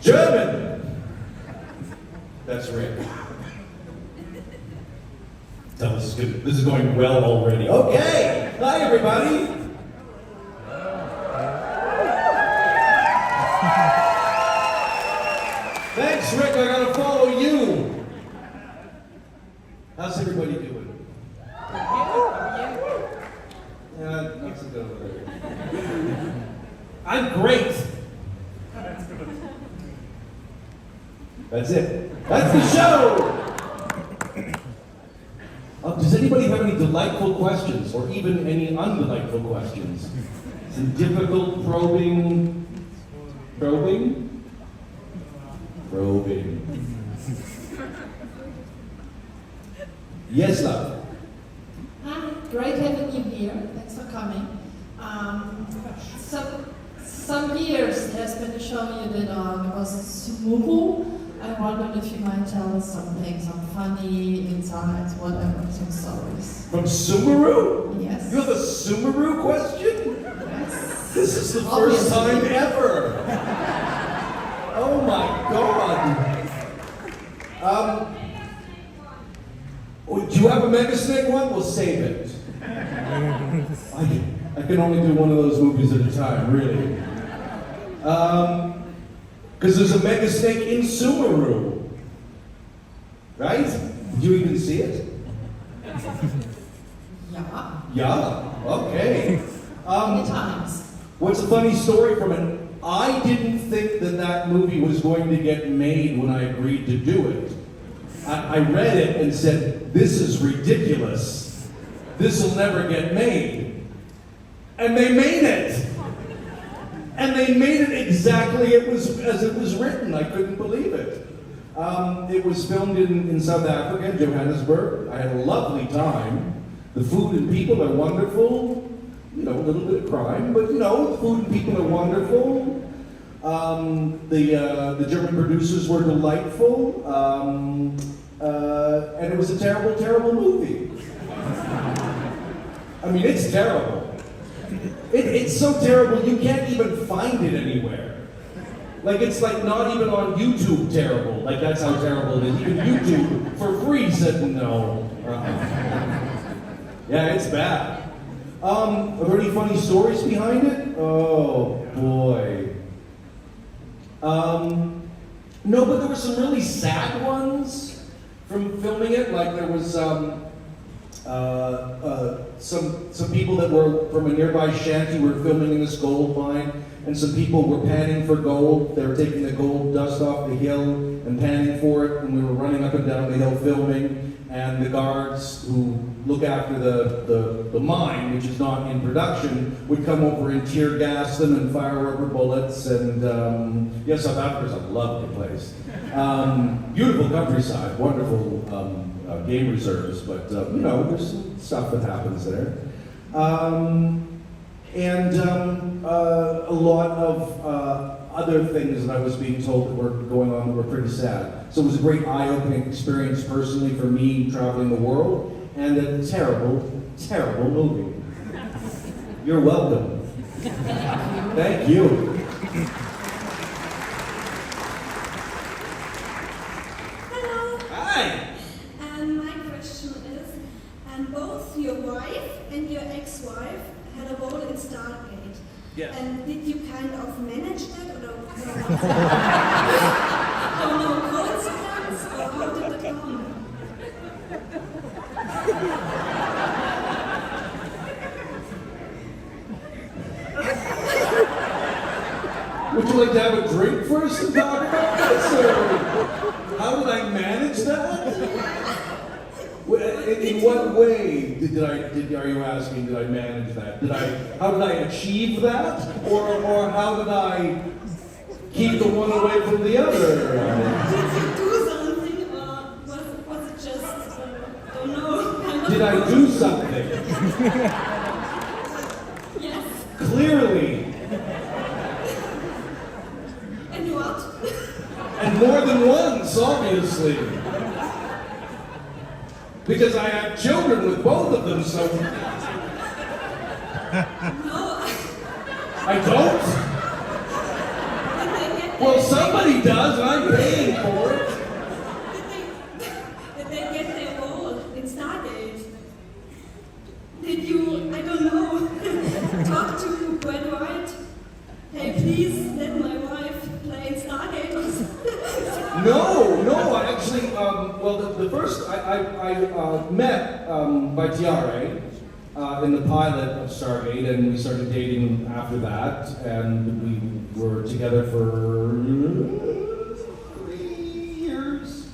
German. That's Rick. Tell us this is going well already. Okay. Hi, everybody. Thanks, Rick. I gotta follow you. How's everybody doing? Yeah, not so good over there. I'm great. That's it. That's the show. Does anybody have any delightful questions, or even any undelightful questions? Some difficult probing. Yes, love. Hi, great having you here. Thanks for coming. Some years there's been a show you did on, was it Sumaru? I wondered if you might tell us something, some funny insights, whatever, some stories. From Sumaru? Yes. You have a Sumaru question? Yes. This is the first time ever. Oh my God. Do you have a Mega Snake one? We'll save it. I can only do one of those movies at a time, really. Because there's a Mega Snake in Sumaru. Right? Did you even see it? Yeah. Yeah, okay. Many times. What's a funny story from it? I didn't think that movie was going to get made when I agreed to do it. I read it and said, this is ridiculous. This will never get made. And they made it. And they made it exactly as it was written. I couldn't believe it. It was filmed in South Africa, in Johannesburg. I had a lovely time. The food and people are wonderful. You know, a little bit of crime, but you know, the food and people are wonderful. The German producers were delightful. And it was a terrible, terrible movie. I mean, it's terrible. It's so terrible you can't even find it anywhere. Like, it's like not even on YouTube terrible. Like, that's how terrible it is. Even YouTube for free said no. Yeah, it's bad. Are there any funny stories behind it? Oh boy. No, but there were some really sad ones from filming it. Like there was some people that were from a nearby shanty were filming in this gold mine, and some people were panning for gold. They were taking the gold dust off the hill and panning for it, and we were running up and down the hill filming. And the guards who look after the mine, which is not in production, would come over and tear gas them and fire rubber bullets. And yes, South Africa's a lovely place. Beautiful countryside, wonderful game reserves, but you know, there's some stuff that happens there. And a lot of other things that I was being told that were going on that were pretty sad. So it was a great eye-opening experience personally for me traveling the world, and a terrible, terrible movie. You're welcome. Thank you. Hello. Hi. And my question is, both your wife and your ex-wife had a role in Stargate. Yes. And did you kind of manage that, or no coincidence, or how did it come? Would you like to have a drink first and talk about this, or how did I manage that? In what way are you asking, did I manage that? How did I achieve that? Or how did I keep the one away from the other? Did you do something, or was it just, don't know? Did I do something? Yes. Clearly. And what? And more than once, obviously. Because I have children with both of them, so... No. I don't? Well, somebody he does, and I'm paying for it. Did they get their role in Stargate? Did you, I don't know, talk to Brad White? Hey, please let my wife play in Stargate or something? No, I actually, well, the first, I met by Tiare in the pilot of Stargate, and we started dating after that, and we were together for 3 years,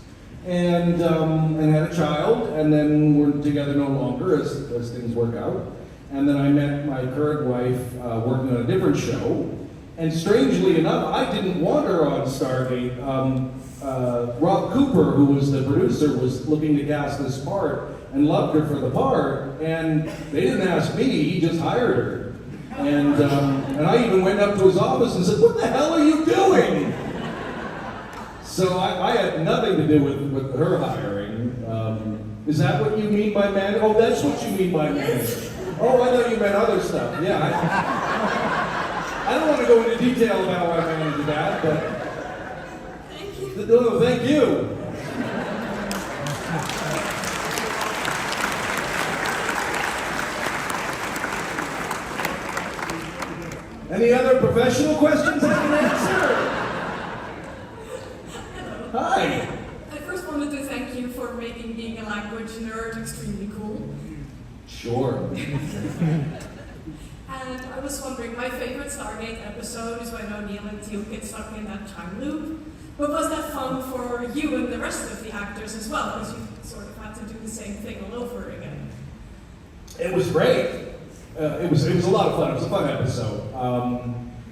and had a child, and then we're together no longer as things work out. And then I met my current wife working on a different show, and strangely enough, I didn't want her on Stargate. Rob Cooper, who was the producer, was looking to cast this part and loved her for the part, and they didn't ask me, he just hired her. And I even went up to his office and said, "What the hell are you doing?" So I had nothing to do with her hiring. Is that what you mean by man? Oh, that's what you mean by manage. Oh, I thought you meant other stuff. Yeah. I don't want to go into detail about how I manage that, but... Thank you. No, thank you. Any other professional questions I can answer? Hi. I first wanted to thank you for making being a language nerd extremely cool. Sure. And I was wondering, my favorite Stargate episode is when O'Neill and Teal get stuck in that time loop. But was that fun for you and the rest of the actors as well? Because you sort of had to do the same thing all over again. It was great. It was a lot of fun. It was a fun episode.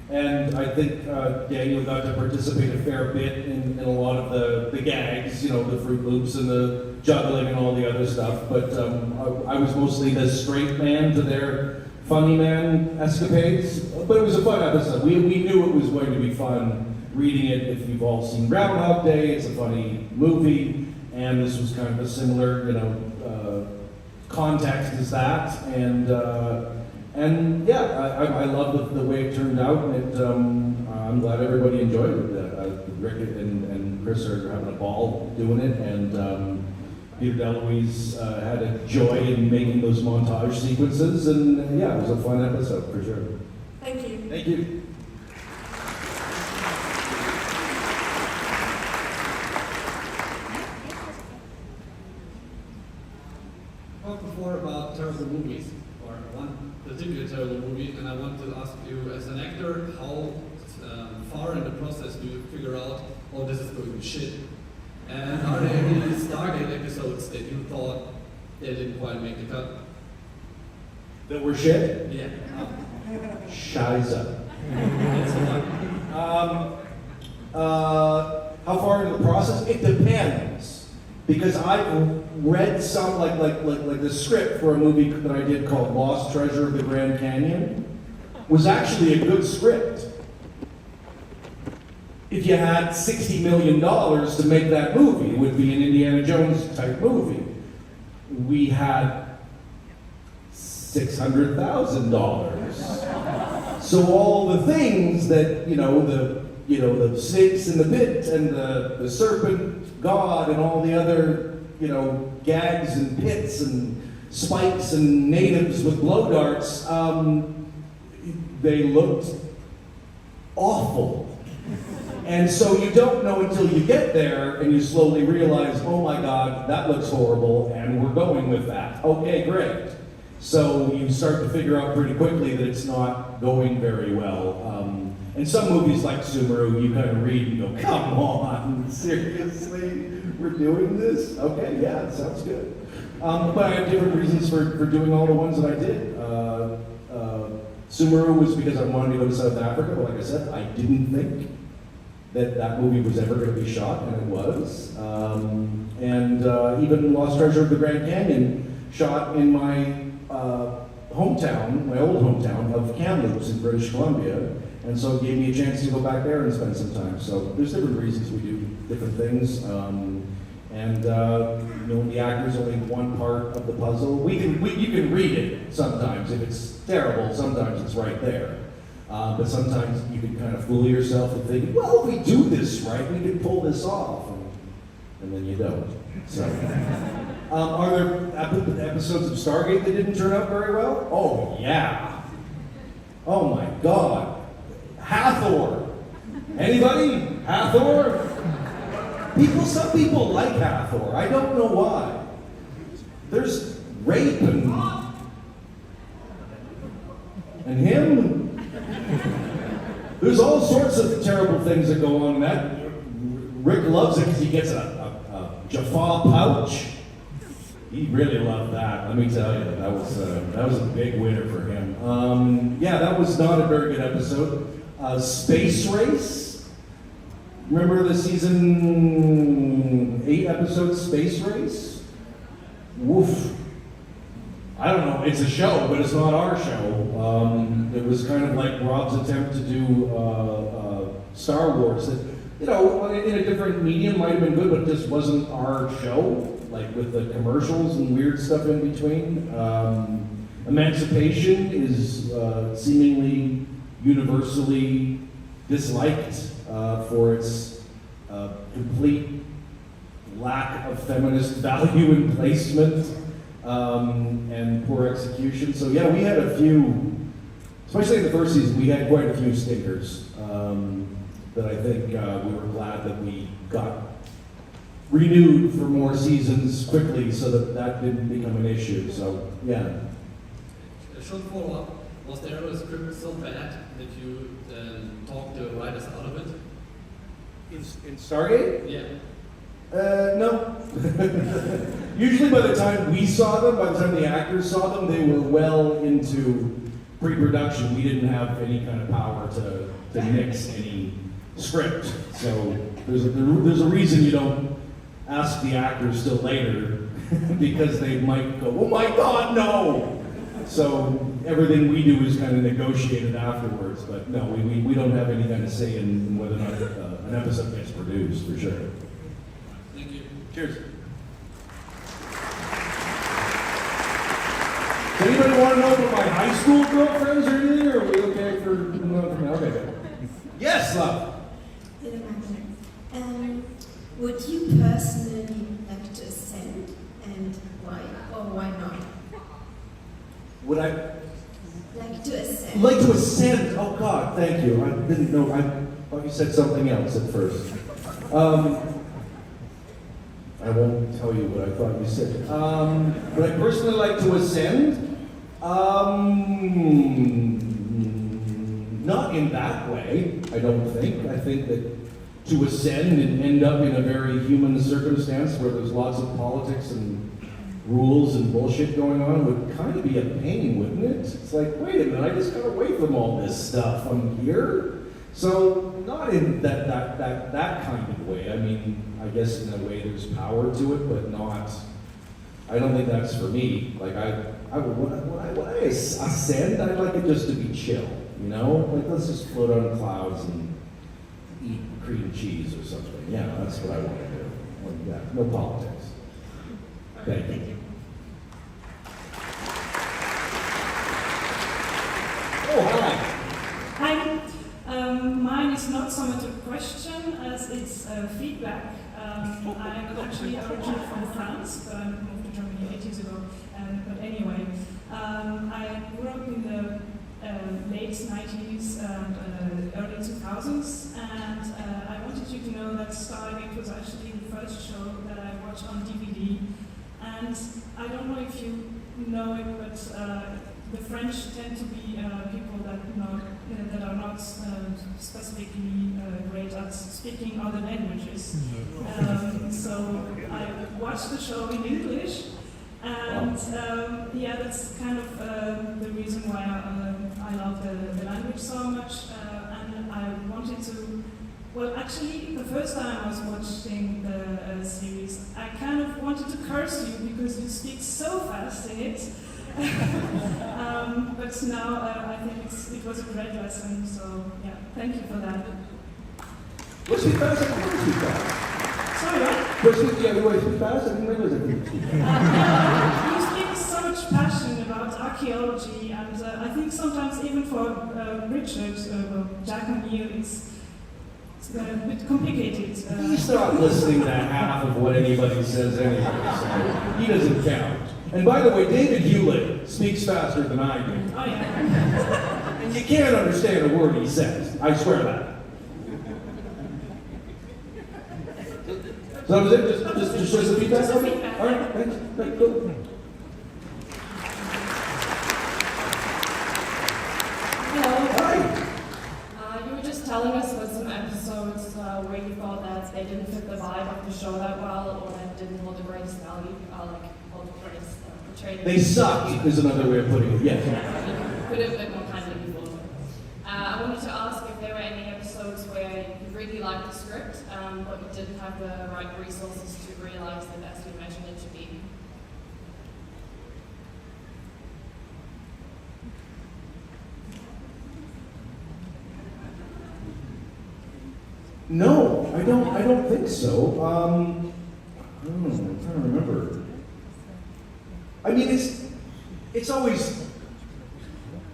And I think Daniel got to participate a fair bit in a lot of the gags, you know, the Fruit Loops and the juggling and all the other stuff. But I was mostly the straight man to their funny man escapades. But it was a fun episode. We knew it was going to be fun reading it. If you've all seen Groundhog Day, it's a funny movie. And this was kind of a similar, you know, context as that. And yeah, I love the way it turned out, and I'm glad everybody enjoyed it. Rick and Chris are having a ball doing it, and Peter DeLuise had a joy in making those montage sequences, and yeah, it was a fun episode for sure. Thank you. Thank you. Talked before about terrible movies, or one particular terrible movie, and I want to ask you, as an actor, how far in the process do you figure out, oh, this is going to shit? And are there any Stargate episodes that you thought they didn't quite make the cut? That were shit? Yeah. Shiza. That's the one. How far into the process? It depends. Because I've read some, like the script for a movie that I did called Lost Treasure of the Grand Canyon was actually a good script. If you had $60 million to make that movie, it would be an Indiana Jones type movie. We had $600,000. So all the things that, the snakes in the pit and the serpent god and all the other, gags and pits and spikes and natives with blow darts, they looked awful. And so you don't know until you get there and you slowly realize, oh my God, that looks horrible, and we're going with that. Okay, great. So you start to figure out pretty quickly that it's not going very well. And some movies like Sumaru, you kind of read and go, come on, seriously? We're doing this? Okay, yeah, it sounds good. But I have different reasons for doing all the ones that I did. Sumaru was because I wanted to go to South Africa, but like I said, I didn't think that movie was ever going to be shot, and it was. Even Lost Treasure of the Grand Canyon, shot in my hometown, my old hometown of Kamloops in British Columbia, and so it gave me a chance to go back there and spend some time. So there's different reasons we do different things, the actor's only one part of the puzzle. You can read it sometimes. If it's terrible, sometimes it's right there. But sometimes you can kind of fool yourself and think, well, if we do this right, we can pull this off. And then you don't. So, are there episodes of Stargate that didn't turn out very well? Oh, yeah. Oh my God. Hathor. Anybody? Hathor? Some people like Hathor. I don't know why. There's rape and him. There's all sorts of terrible things that go on in that. Rick loves it because he gets a Jaffa pouch. He really loved that. Let me tell you, that was a big winner for him. Yeah, that was not a very good episode. Space Race. Remember the season 8 episode Space Race? Woof. I don't know. It's a show, but it's not our show. It was kind of like Rob's attempt to do Star Wars. That, in a different medium might have been good, but it just wasn't our show. Like with the commercials and weird stuff in between. Emancipation is seemingly universally disliked for its complete lack of feminist value and placement and poor execution. So yeah, we had a few, especially in the first season, we had quite a few stinkers that I think we were glad that we got renewed for more seasons quickly so that didn't become an issue. So yeah. A short follow-up. Was there a script so bad that you talked the writers out of it? In Stargate? Yeah. No. Usually by the time we saw them, by the time the actors saw them, they were well into pre-production. We didn't have any kind of power to nix any script. So there's a reason you don't ask the actors till later because they might go, oh my God, no! So everything we do is kind of negotiated afterwards, but no, we don't have any kind of say in whether or not an episode gets produced, for sure. Thank you. Cheers. Does anybody want to know about my high school girlfriends or anything, or are we okay for okay, good. Yes, love. Would you personally like to ascend, and why, or why not? Would I Like to ascend. like to ascend? Oh God, thank you. I didn't know. I thought you said something else at first. I won't tell you what I thought you said. Would I personally like to ascend? Not in that way, I don't think. I think that to ascend and end up in a very human circumstance where there's lots of politics and rules and bullshit going on would kind of be a pain, wouldn't it? It's like, wait a minute, I just got away from all this stuff. I'm here. So not in that kind of way. I mean, I guess in a way there's power to it, but not. I don't think that's for me. Like when I ascend, I'd like it just to be chill. Like let's just float on clouds and eat cream cheese or something. Yeah, that's what I want to do. Like, no politics. Thank you. Oh, hi. Hi. Mine is not so much a question as it's feedback. I'm actually originally from France, but I moved to Germany 8 years ago. But anyway, I grew up in the late 90s and early 2000s, and I wanted you to know that Stargate was actually the first show that I watched on DVD. And I don't know if you know it, but the French tend to be people that are not specifically great at speaking other languages. So I watched the show in English, and yeah, that's kind of the reason why I love the language so much. And I wanted to. Well, actually, the first time I was watching the series, I kind of wanted to curse you because you speak so fast in it. But now I think it was a great lesson, so yeah, thank you for that. What's speak fast? I can speak fast. Sorry, what? You want to speak fast? I didn't realize I could speak fast. You speak so much passion about archaeology, and I think sometimes even for Richard, Jack O'Neill, it's a bit complicated. He's not listening to half of what anybody says anyway, so he doesn't count. And by the way, David Hewlett speaks faster than I do. Oh yeah. And you can't understand a word he says. I swear that. So that was it? Just show some feedback? Just some feedback. All right, thanks. Thanks. Go. Hello. Hi. You were just telling us about some episodes where you thought that they didn't fit the vibe of the show that well, or that didn't hold the greatest value, hold the greatest portrayed. They suck is another way of putting it, yes. Could have been more kindly before. I wanted to ask if there were any episodes where you really liked the script, but you didn't have the right resources to realize it as you imagined it to be. No, I don't think so. I don't know, I'm trying to remember. I mean, it's always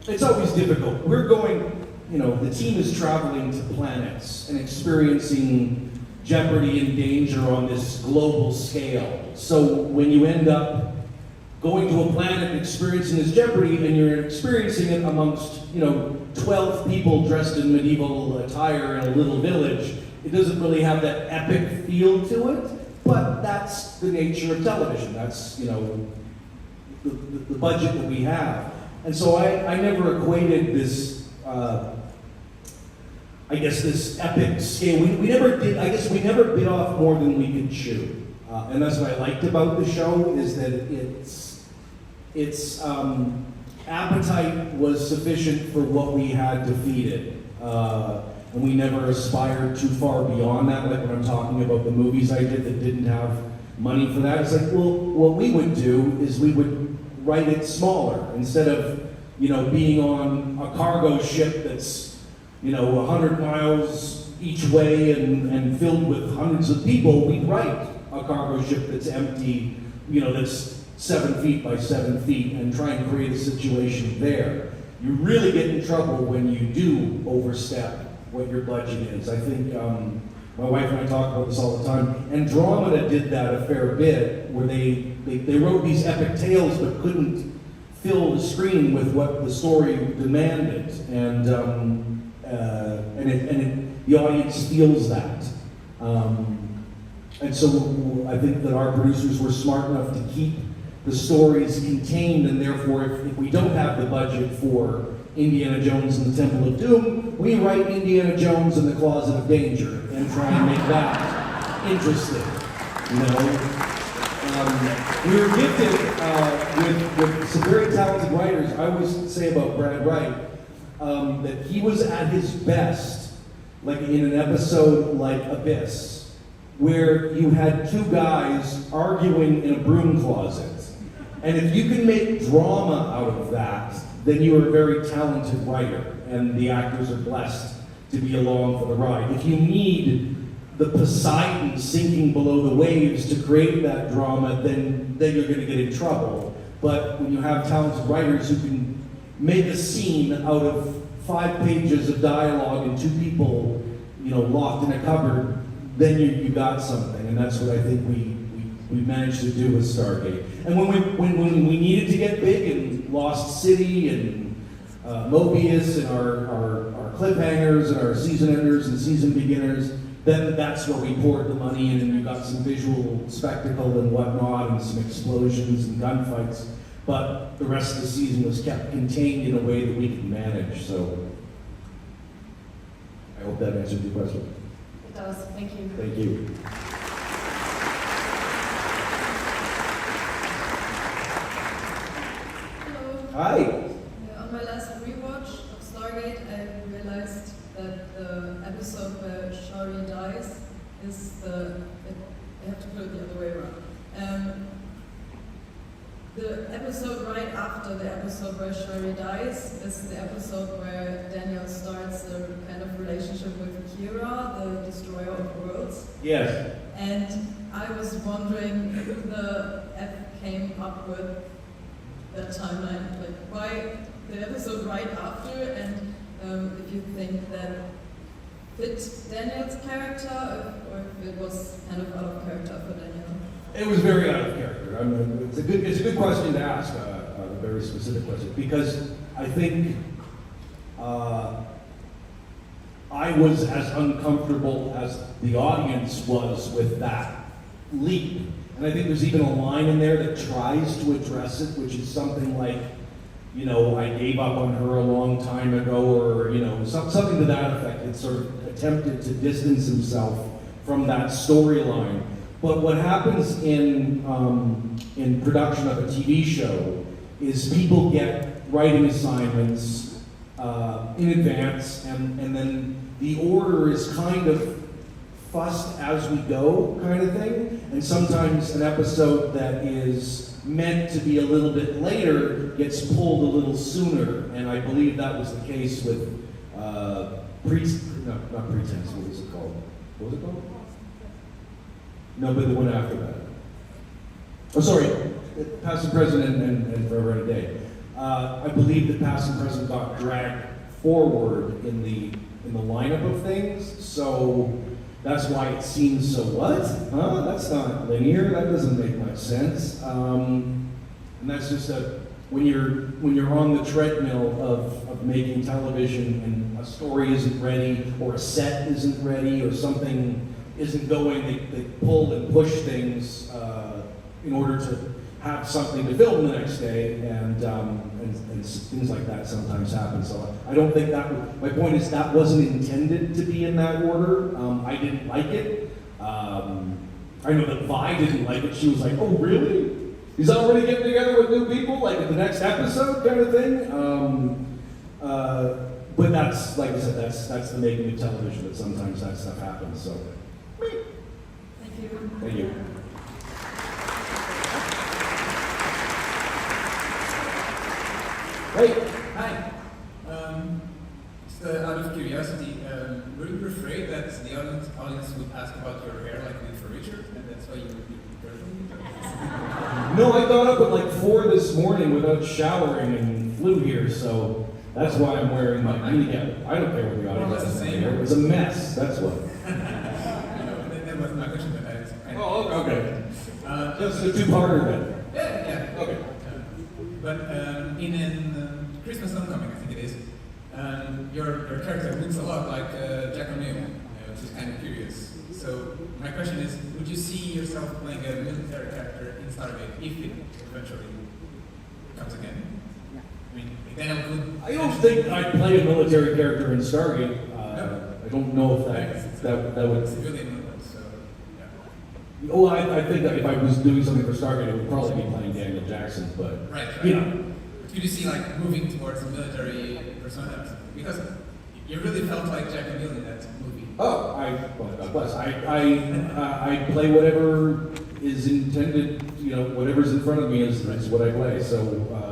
difficult. We're going, the team is traveling to planets and experiencing jeopardy and danger on this global scale. So when you end up going to a planet and experiencing this jeopardy, and you're experiencing it amongst, 12 people dressed in medieval attire in a little village, it doesn't really have that epic feel to it, but that's the nature of television. That's, the budget that we have. And so I never equated this, this epic scale. We never bit off more than we could chew. And that's what I liked about the show, is that its appetite was sufficient for what we had to feed it. And we never aspired too far beyond that, like when I'm talking about the movies I did that didn't have money for that. It's like, well, what we would do is we would write it smaller. Instead of, being on a cargo ship that's, 100 miles each way and filled with hundreds of people, we'd write a cargo ship that's empty, that's 7 feet by 7 feet, and try and create a situation there. You really get in trouble when you do overstep what your budget is. I think my wife and I talk about this all the time. Andromeda did that a fair bit, where they wrote these epic tales but couldn't fill the screen with what the story demanded, and the audience feels that. And so I think that our producers were smart enough to keep the stories contained, and therefore if we don't have the budget for Indiana Jones and the Temple of Doom, we write Indiana Jones and the Closet of Danger and try and make that interesting. We were gifted with some very talented writers. I always say about Brad Wright that he was at his best, like in an episode like Abyss, where you had two guys arguing in a broom closet. And if you can make drama out of that, then you are a very talented writer, and the actors are blessed to be along for the ride. If you need the Poseidon sinking below the waves to create that drama, then you're going to get in trouble. But when you have talented writers who can make a scene out of 5 pages of dialogue and 2 people, locked in a cupboard, then you got something. And that's what I think we managed to do with Stargate. And when we needed to get big in Lost City and Mobius and our cliffhangers and our season enders and season beginners, then that's where we poured the money in, and you got some visual spectacle and whatnot, and some explosions and gunfights. But the rest of the season was kept contained in a way that we could manage. So I hope that answered your question. It does. Thank you. Thank you. Hello. Hi. On my last rewatch of Stargate, I realized that the episode where Shari dies is I have to put it the other way around. The episode right after the episode where Shari dies is the episode where Daniel starts a kind of relationship with Kira, the destroyer of worlds. Yes. And I was wondering who the F came up with that timeline, like why the episode right after, and if you think that fit Daniel's character, or if it was kind of out of character for Daniel. It was very out of character. I mean, it's a good question to ask, a very specific question, because I think I was as uncomfortable as the audience was with that leap. And I think there's even a line in there that tries to address it, which is something like, you know, I gave up on her a long time ago, or, you know, something to that effect. It sort of attempted to distance himself from that storyline. But what happens in production of a TV show is people get writing assignments in advance, and then the order is kind of fussed as we go, kind of thing. And sometimes an episode that is meant to be a little bit later gets pulled a little sooner. And I believe that was the case with not Pretense. What was it called? What was it called? No, but the one after that. Oh, sorry, Past and Present and Forever and a Day. I believe that Past and Present got dragged forward in the lineup of things, so that's why it seems so what? Huh? That's not linear. That doesn't make much sense. And that's just when you're on the treadmill of making television and a story isn't ready, or a set isn't ready, or something isn't going, they pull and push things in order to have something to film the next day, and things like that sometimes happen. So I don't think my point is that wasn't intended to be in that order. I didn't like it. I know that Vi didn't like it. She was like, oh really? He's already getting together with new people, like in the next episode kind of thing? But that's, like I said, that's the making of television, that sometimes that stuff happens, so. Thank you. Thank you. Hey. Hi. Just out of curiosity, were you afraid that the audience would ask about your hair like we did for Richard, and that's why you would be No, I got up at like 4 this morning without showering and flew here, so that's why I'm wearing my beanie cap. I don't care what the audience has to say. It was a mess, that's what. That was my question, but I was kind of... Oh, okay. Just a two-parter then. Yeah. Okay. But in Christmas Homecoming, I think it is, your character looks a lot like Jack O'Neill, which is kind of curious. So my question is, would you see yourself playing a military character in Stargate if it eventually comes again? I mean, Daniel could... I don't think I'd play a military character in Stargate. I don't know if that would... Civilian, so, yeah. Oh, I think that if I was doing something for Stargate, it would probably be playing Daniel Jackson, but... Right. You know. But could you see, like, moving towards a military persona? Because you really felt like Jack O'Neill in that movie. Oh, God bless. I play whatever is intended, you know, whatever's in front of me is what I play. So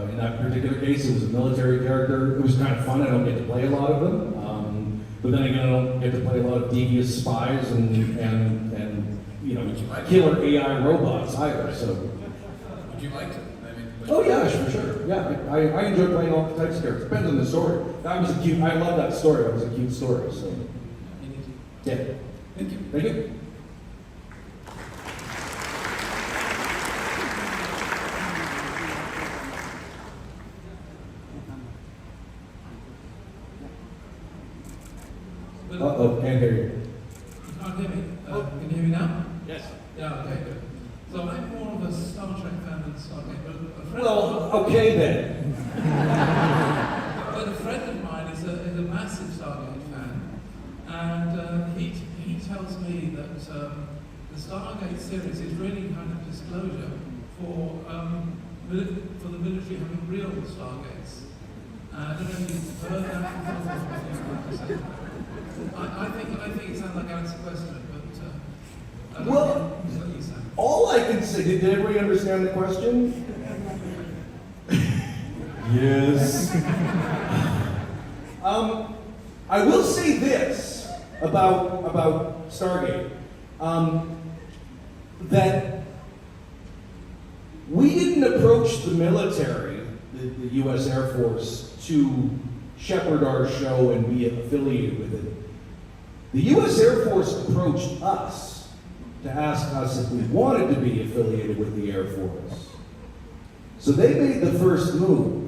in that particular case, it was a military character. It was kind of fun. I don't get to play a lot of them. But then again, I don't get to play a lot of devious spies and you know, killer AI robots either. So. Would you like to? Oh yeah, for sure. Yeah, I enjoy playing all types of characters. Depends on the story. That was a cute. I love that story. That was a cute story. So. Yeah. Thank you. Thank you. Uh-oh, can't hear you. You can't hear me? Can you hear me now? Yes. Yeah, okay, good. So I'm more of a Star Trek fan than Stargate, but a friend okay then. But a friend of mine is a massive Stargate fan, and he tells me that the Stargate series is really kind of disclosure for the military having real Stargates. I don't know if you've heard that. I think it sounds like I answered the question, but I don't know what you say. All I can say, did everybody understand the question? Yes. I will say this about Stargate, that we didn't approach the military the U.S. Air Force to shepherd our show and be affiliated with it. The U.S. Air Force approached us to ask us if we wanted to be affiliated with the Air Force. So they made the first move.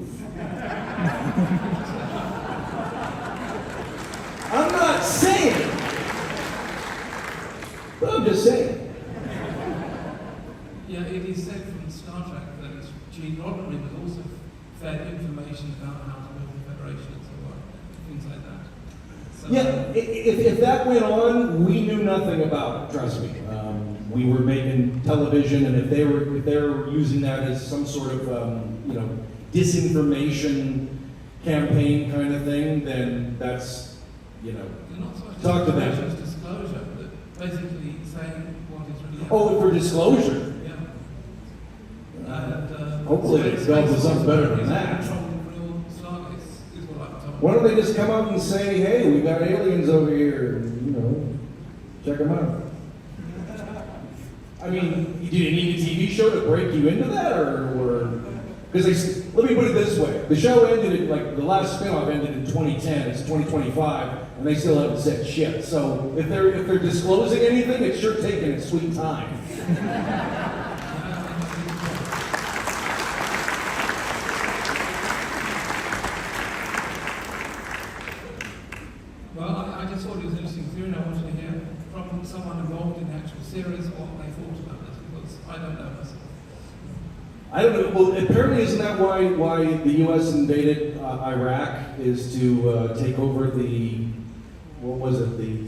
I'm not saying, but I'm just saying. Yeah, it is said from Star Trek that Gene Roddenberry was also fed information about how to build the Federation and so on, things like that. So, Yeah, if that went on, we knew nothing about it, trust me. We were making television, and if they were using that as some sort of disinformation campaign kind of thing, then that's, they're not so much talk to them. disclosure, it's disclosure, but basically saying what is really Oh, for disclosure. Yeah. And, Hopefully they come up with something better than it's that. from real Stargates, is what I'm told. Why don't they just come out and say, hey, we got aliens over here, and, check them out. I mean, do you need a TV show to break you into that, or because let me put it this way: the show ended the last spin-off ended in 2010. It's 2025, and they still haven't said shit. So if they're disclosing anything, it's sure taking its sweet time. Well, I just thought it was an interesting theory, and I wanted to hear from someone involved in the actual series what they thought about this, because I don't know myself. I don't know. Well, apparently, isn't that why the U.S. invaded Iraq? Is to take over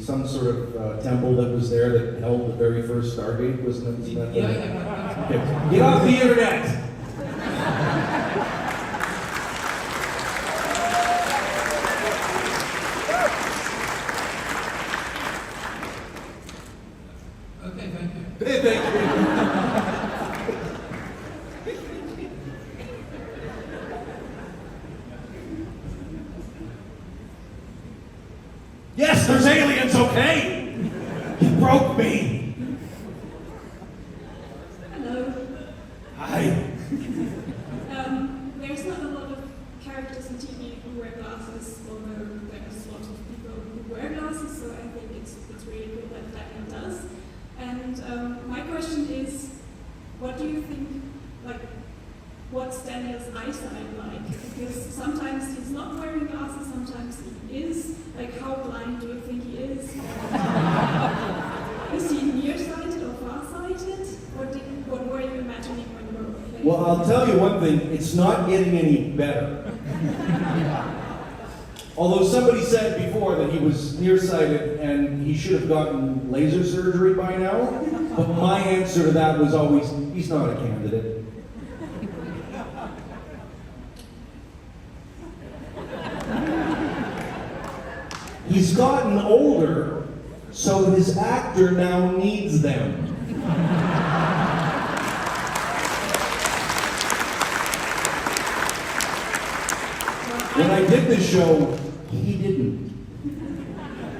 some sort of temple that was there that held the very first Stargate? Wasn't that Yeah. Okay. Get off the internet! Okay, thank you. Hey, thank you. Yes, there's aliens, okay? You broke me. Hello. Hi. There's not a lot of characters in TV who wear glasses, although there's lots of people who wear glasses, so I think it's really good that Daniel does. And my question is, what do you think, what's Daniel's eyesight like? Because sometimes he's not wearing glasses, sometimes he is. How blind do you think he is? Is he nearsighted or farsighted? What were you imagining when you were? Well, I'll tell you one thing, it's not getting any better. Although somebody said before that he was nearsighted and he should have gotten laser surgery by now, but my answer to that was always, he's not a candidate. He's gotten older, so his actor now needs them. When I did the show, he didn't.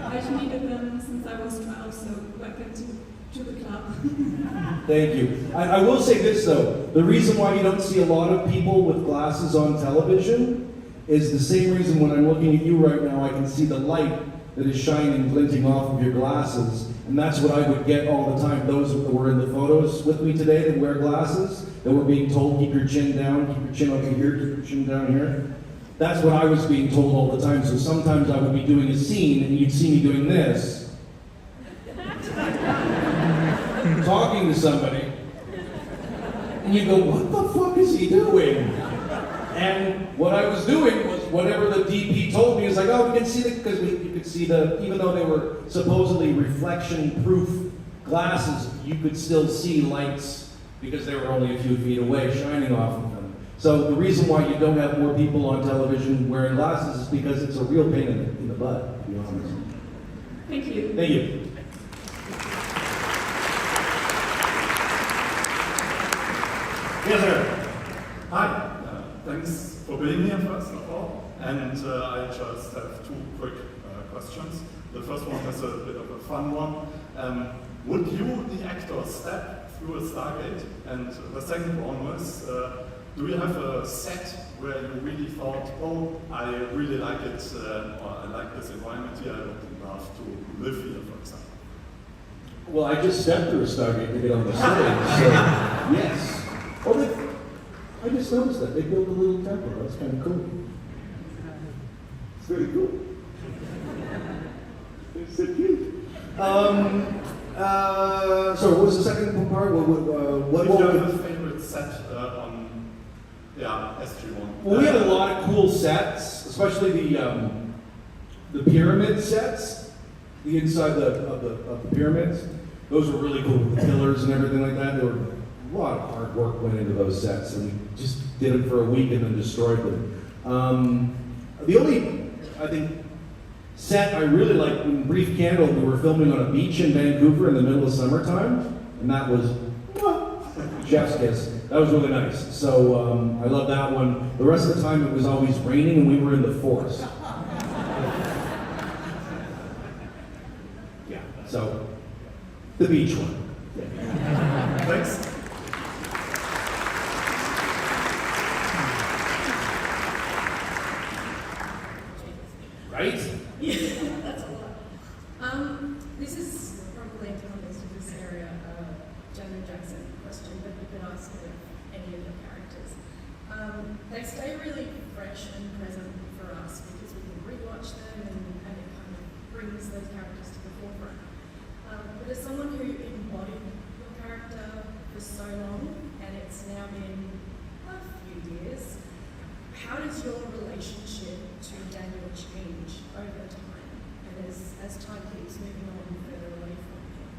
I've needed them since I was 12, so welcome to the club. Thank you. I will say this though, the reason why you don't see a lot of people with glasses on television is the same reason when I'm looking at you right now, I can see the light that is shining, glinting off of your glasses. And that's what I would get all the time. Those that were in the photos with me today that wear glasses, that were being told, keep your chin down, keep your chin over here, keep your chin down here. That's what I was being told all the time. So sometimes I would be doing a scene and you'd see me doing this. Talking to somebody. And you go, what the fuck is he doing? And what I was doing was whatever the DP told me is like, oh, we can see because you could see even though they were supposedly reflection-proof glasses, you could still see lights because they were only a few feet away shining off of them. So the reason why you don't have more people on television wearing glasses is because it's a real pain in the butt, to be honest. Thank you. Thank you. Yes, sir. Hi. Thanks for being here, first of all. And I just have two quick questions. The first one is a bit of a fun one. Would you, the actor, step through a Stargate? And the second one is, do you have a set where you really thought, oh, I really like it, or I like this environment here, I would love to live here, for example? Well, I just stepped through a Stargate to get on the stage, so yes. Oh, I just noticed that. They built a little temple. That's kind of cool. It's very cool. It's so cute. So what was the second part? What If you have a favorite set on SG1? Well, we had a lot of cool sets, especially the pyramid sets, the inside of the pyramids. Those were really cool with the pillars and everything like that. There were a lot of hard work went into those sets, and we just did them for a week and then destroyed them. The only, I think, set I really liked in Brief Candle, we were filming on a beach in Vancouver in the middle of summertime, and that was chef's kiss. That was really nice. So I love that one. The rest of the time it was always raining and we were in the forest. Yeah, so the beach one. Yeah. Thanks. Right? Yeah, that's a lot. This is probably in context of this area, Janet Jackson question, but you can ask it of any of the characters. They stay really fresh and present for us because we can rewatch them and it kind of brings those characters to the forefront. But as someone who embodied your character for so long, and it's now been a few years, how does your relationship to Daniel change over time, and as time keeps moving on further away from him?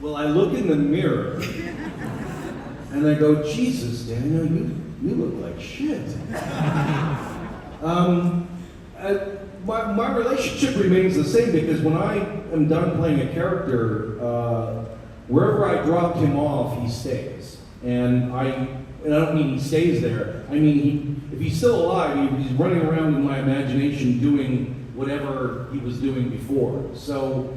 Well, I look in the mirror and I go, Jesus, Daniel, you look like shit. My relationship remains the same because when I am done playing a character, wherever I dropped him off, he stays. And I don't mean he stays there. I mean, if he's still alive, he's running around in my imagination doing whatever he was doing before. So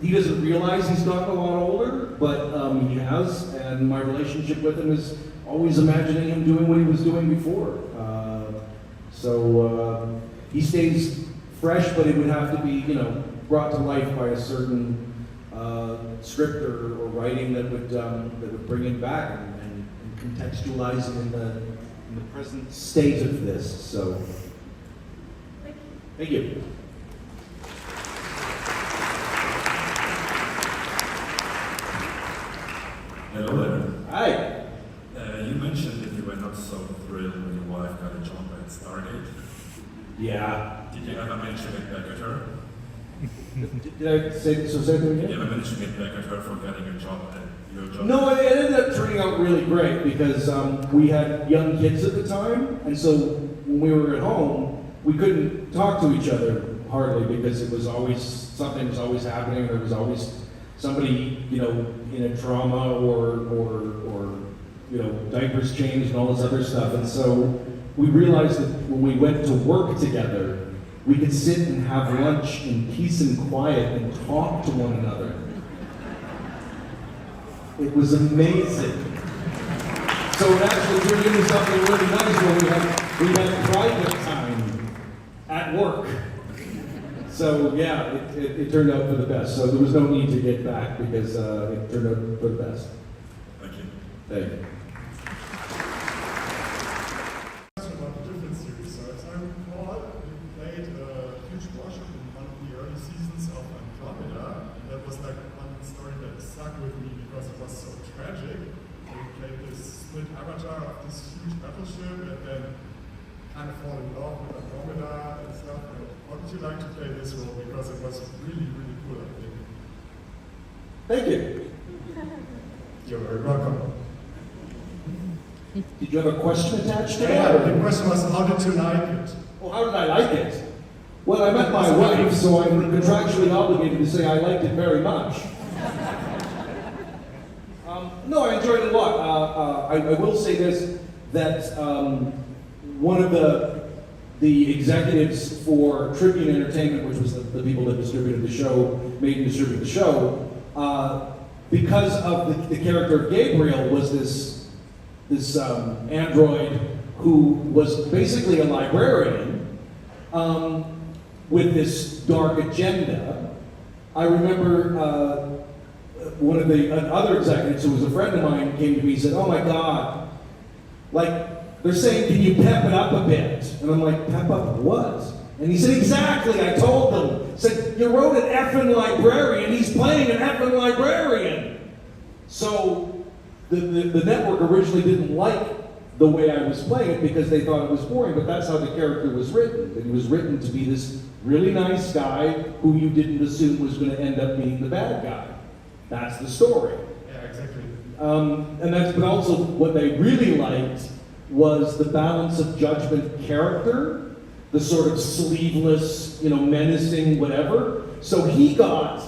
he doesn't realize he's gotten a lot older, but he has, and my relationship with him is always imagining him doing what he was doing before. So he stays fresh, but it would have to be, brought to life by a certain script or writing that would bring it back and contextualize it in the present state of this. So, thank you. Hello there. Hi. You mentioned that you were not so thrilled when your wife got a job at Stargate. Yeah. Did you ever manage to get back at her? Did I say that again? Did you ever manage to get back at her for getting a job at your job? No, it ended up turning out really great because we had young kids at the time, and so when we were at home, we couldn't talk to each other hardly because it was always, something was always happening, there was always somebody, in a trauma or diapers changed and all this other stuff. And so we realized that when we went to work together, we could sit and have lunch in peace and quiet and talk to one another. It was amazing. So it actually turned into something really nice where we had private time at work. So yeah, it turned out for the best. So there was no need to get back because it turned out for the best. Thank you. Thank you. About the different series. So as I recall, you played a huge worship in one of the early seasons of Andromeda, and that was like one story that stuck with me because it was so tragic. You played this split avatar of this huge battleship and then kind of fall in love with Andromeda and stuff. What would you like to play this role? Because it was really, really cool, I think. Thank you. You're very welcome. Did you have a question attached to Yeah, that? the question was, how did you like it? Well, how did I like it? Well, I met my wife, so I'm contractually obligated to say I liked it very much. No, I enjoyed it a lot. I will say this, that one of the executives for Tribune Entertainment, which was the people that distributed the show, made and distributed the show, because of the character of Gabriel was this android who was basically a librarian with this dark agenda. I remember one of the other executives who was a friend of mine came to me and said, "Oh my God, like they're saying, can you pep it up a bit?" And I'm like, "Pep up what?" And he said, "Exactly, I told them." He said, "You wrote an effing librarian, he's playing an effing librarian." So the network originally didn't like the way I was playing it because they thought it was boring, but that's how the character was written. That he was written to be this really nice guy who you didn't assume was going to end up being the bad guy. That's the story. Yeah, exactly. But also what they really liked was the balance of judgment character, the sort of sleeveless, menacing whatever. So he got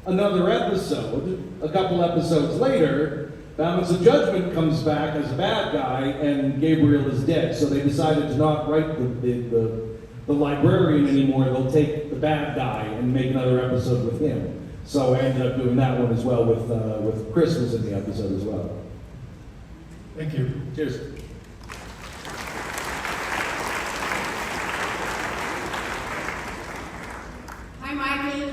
another episode, a couple episodes later. Balance of Judgment comes back as a bad guy, and Gabriel is dead. So they decided to not write the librarian anymore. They'll take the bad guy and make another episode with him. So I ended up doing that one as well with Chris was in the episode as well. Thank you. Cheers. Hi, Michael.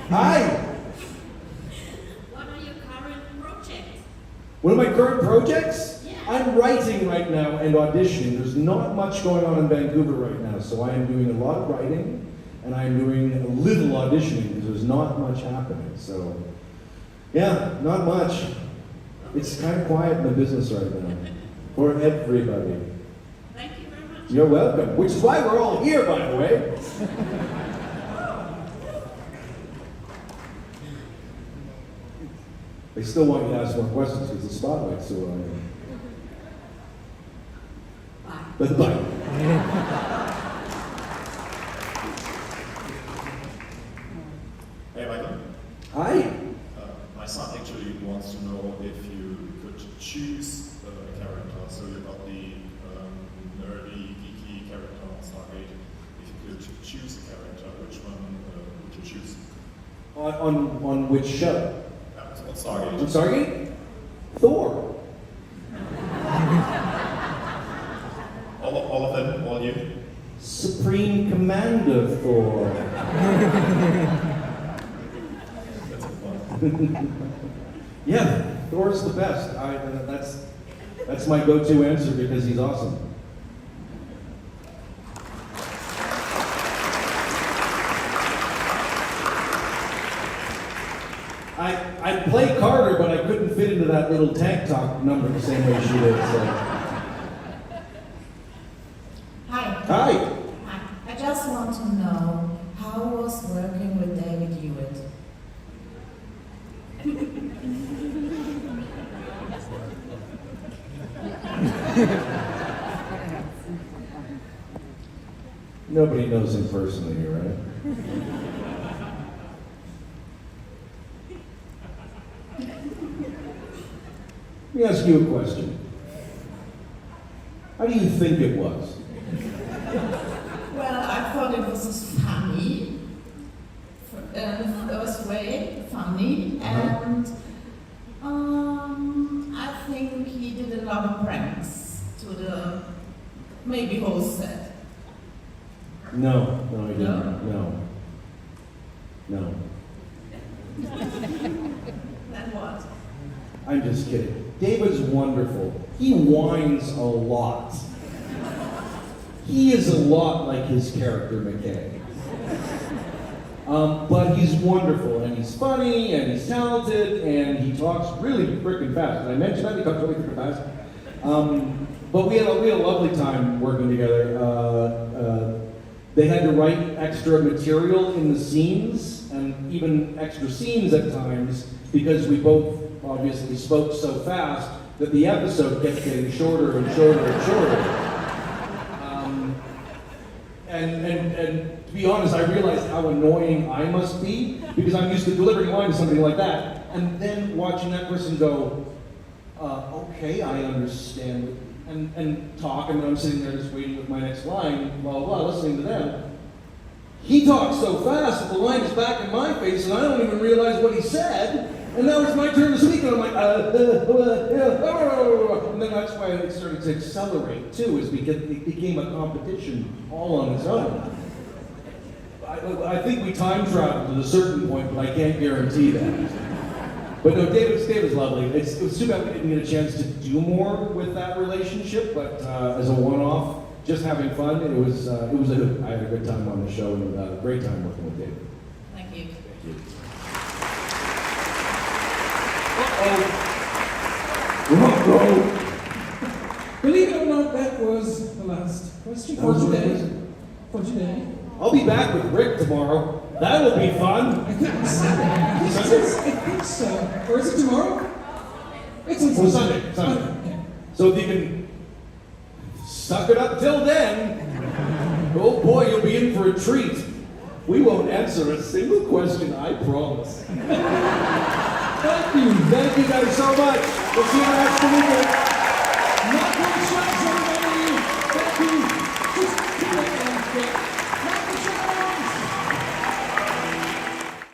Hi. What are your current projects? One of my current projects? Yeah. I'm writing right now and auditioning. There's not much going on in Vancouver right now, so I am doing a lot of writing and I'm doing a little auditioning because there's not much happening. So, yeah, not much. It's kind of quiet in the business right now for everybody. Thank you very much. You're welcome, which is why we're all here, by the way. They still want you to ask more questions because the spotlight's so on. Bye. Bye. Hey, Michael. Hi. My son actually wants to know if you could choose a character. So you got the nerdy, geeky character on Stargate. If you could choose a character, which one would you choose? On which show? On Stargate. On Stargate? Thor. All of them? All you? Supreme Commander Thor. That's fun. Yeah, Thor's the best. That's my go-to answer because he's awesome. I'd play Carter, but I couldn't fit into that little tank top number the same way she did. So. Hi. Hi. Hi. I just want to know how was working with David Hewlett? Nobody knows him personally, right? Let me ask you a question. How do you think it was? Well, I thought it was funny, first way, funny, and I think he did a lot of pranks to the maybe whole set. No, I didn't. No. Then what? I'm just kidding. David's wonderful. He whines a lot. He is a lot like his character McKay. But he's wonderful, and he's funny, and he's talented, and he talks really freaking fast. Did I mention that? He talks really freaking fast. But we had a lovely time working together. They had to write extra material in the scenes, and even extra scenes at times, because we both obviously spoke so fast that the episode kept getting shorter and shorter and shorter. And to be honest, I realized how annoying I must be, because I'm used to delivering a line to somebody like that, and then watching that person go, okay, I understand, and talk, and then I'm sitting there just waiting with my next line, blah, blah, blah, listening to them. He talks so fast that the line is back in my face, and I don't even realize what he said. And now it's my turn to speak, and I'm like, and then that's why it started to accelerate too, is because it became a competition all on its own. I think we time traveled at a certain point, but I can't guarantee that. But no, David's lovely. It was too bad we didn't get a chance to do more with that relationship, but as a one-off, just having fun, it was I had a good time on the show and a great time working with David. Thank you. Thank you. Believe it or not, that was the last question for today. For today. I'll be back with Rick tomorrow. That'll be fun. I think so. Or is it tomorrow? It's on Sunday. Sunday. So if you can suck it up till then, oh boy, you'll be in for a treat. We won't answer a single question, I promise. Thank you. Thank you guys so much. We'll see you next weekend.